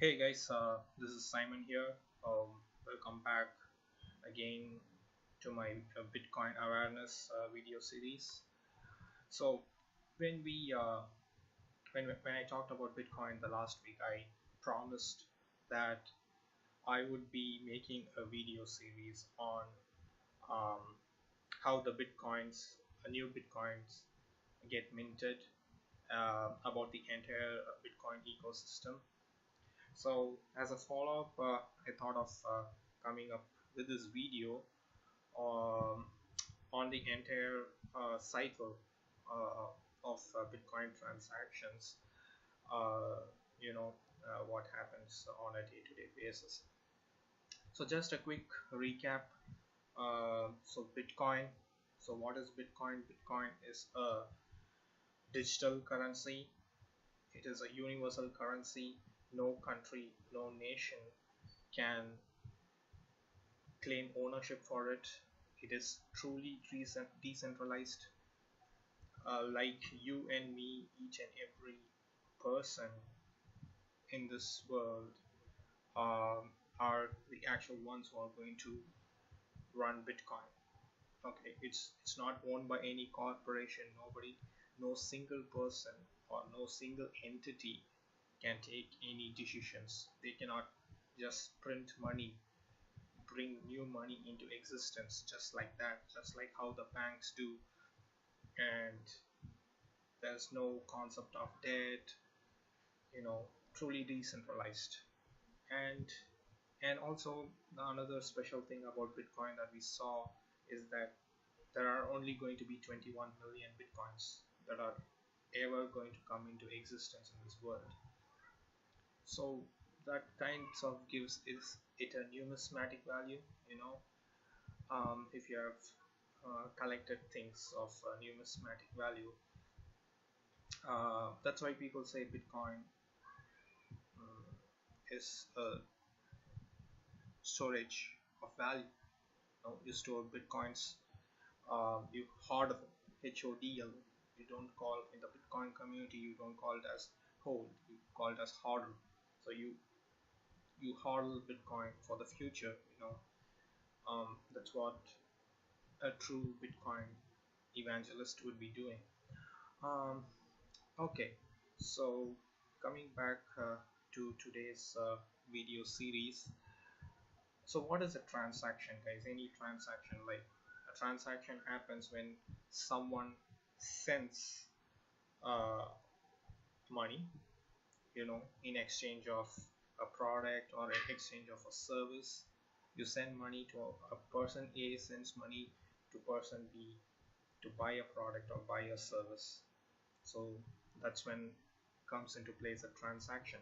Hey guys, this is Simon here. Welcome back again to my Bitcoin awareness video series. So when we when I talked about Bitcoin the last week, I promised that I would be making a video series on um, how the new Bitcoins get minted, about the entire Bitcoin ecosystem. So as a follow-up, I thought of coming up with this video um, on the entire cycle of Bitcoin transactions. What happens on a day-to-day basis. So just a quick recap. So Bitcoin. So what is Bitcoin? Bitcoin is a digital currency. It is a universal currency. No country, no nation can claim ownership for it. It is truly decentralized, like you and me, each and every person in this world are the actual ones who are going to run Bitcoin. Okay, it's not owned by any corporation. Nobody, no single person or no single entity can take any decisions. They cannot just print money, bring new money into existence just like that, just like how the banks do. And there's no concept of debt, truly decentralized. And and also another special thing about Bitcoin that we saw is that there are only going to be 21 million Bitcoins that are ever going to come into existence in this world. So that kinds of gives it a numismatic value. If you have collected things of numismatic value, that's why people say Bitcoin is a storage of value. You store Bitcoins, you HODL, HODL. You don't call in the Bitcoin community. You don't call it as hold. You call it as HODL. So you HODL Bitcoin for the future. That's what a true Bitcoin evangelist would be doing. Um, okay, so coming back to today's video series. So what is a transaction, guys? Any transaction, like a transaction happens when someone sends uh, money, in exchange of a product or in exchange of a service. You send money to a person A sends money to person B to buy a product or buy a service. So that's when comes into place a transaction.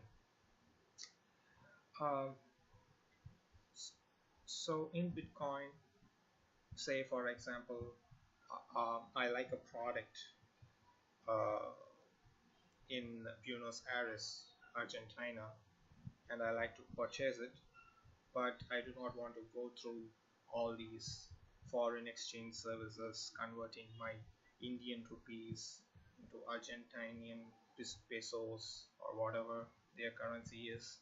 Uh, so in Bitcoin, say for example, I like a product uh, in Buenos Aires, Argentina, and I like to purchase it, but I do not want to go through all these foreign exchange services converting my Indian rupees into Argentinian pesos or whatever their currency is.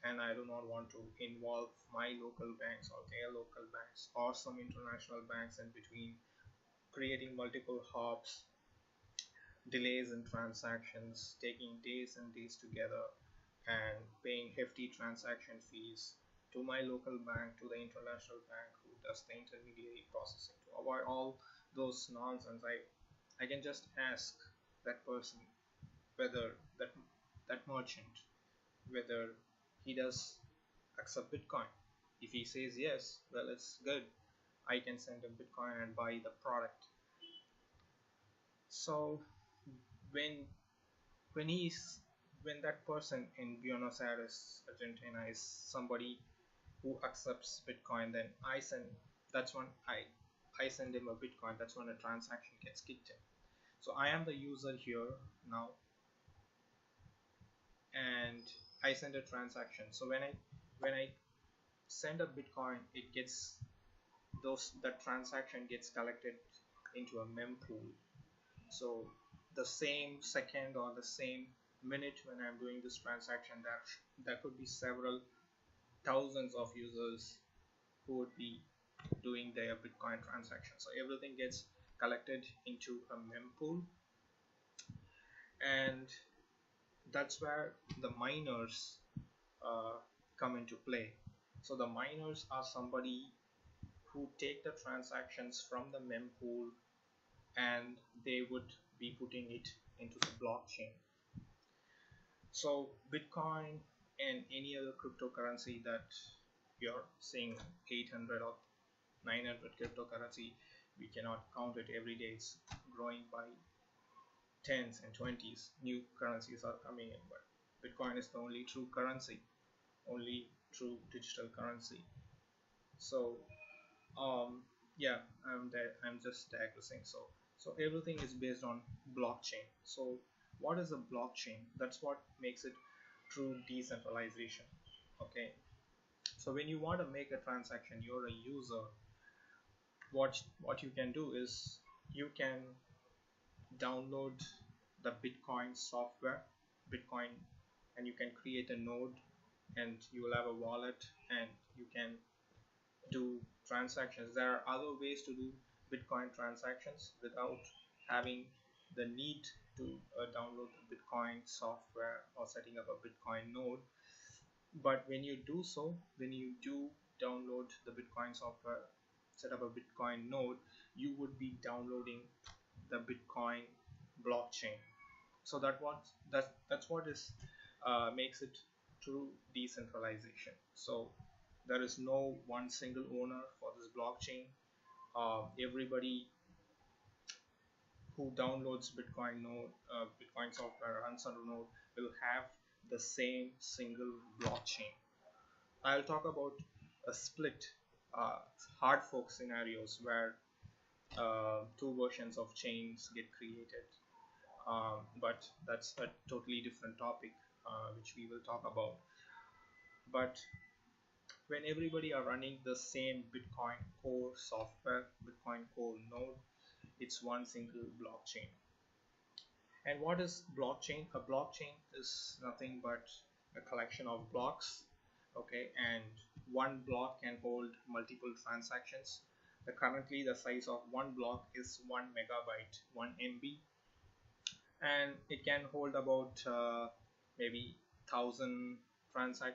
And I do not want to involve my local banks or their local banks or some international banks in between, creating multiple hops, delays in transactions, taking days and days together, and paying hefty transaction fees to my local bank, to the international bank who does the intermediary processing. To avoid all those nonsense, I can just ask that person whether that merchant, whether he does accept Bitcoin. If he says yes, well, it's good. I can send him Bitcoin and buy the product. So when when he's when that person in Buenos Aires, Argentina is somebody who accepts Bitcoin, then that's when I send him a Bitcoin. That's when a transaction gets kicked in. So I am the user here now, and I send a transaction. So when I send a Bitcoin, it gets that transaction gets collected into a mempool. So the same second or the same minute when I'm doing this transaction, there could be several thousands of users who would be doing their Bitcoin transactions. So everything gets collected into a mempool, and that's where the miners come into play. So the miners are somebody who take the transactions from the mempool and they would be putting it into the blockchain. So Bitcoin and any other cryptocurrency that you're seeing, 800 or 900 cryptocurrency, we cannot count it every day. It's growing by tens and 20s. New currencies are coming in, but Bitcoin is the only true currency, only true digital currency. So yeah, I'm just digressing. So everything is based on blockchain. So what is a blockchain? That's what makes it true decentralization. Okay, so when you want to make a transaction, you're a user, what you can do is you can download the Bitcoin software, Bitcoin, and you can create a node, and you will have a wallet, and you can do transactions. There are other ways to do Bitcoin transactions without having the need to download the Bitcoin software or setting up a Bitcoin node. But when you do so, when you do download the Bitcoin software, set up a Bitcoin node, you would be downloading the Bitcoin blockchain. So that's what is makes it true decentralization. So there is no one single owner for this blockchain. Everybody who downloads Bitcoin node, Bitcoin software, runs on a node, will have the same single blockchain. I'll talk about a split, hard fork scenarios where two versions of chains get created, but that's a totally different topic, which we will talk about. But when everybody are running the same Bitcoin core software, Bitcoin core node, it's one single blockchain. And what is blockchain? A blockchain is nothing but a collection of blocks, okay, and one block can hold multiple transactions. Currently the size of one block is 1 megabyte, 1 MB, and it can hold about maybe 1,000 transactions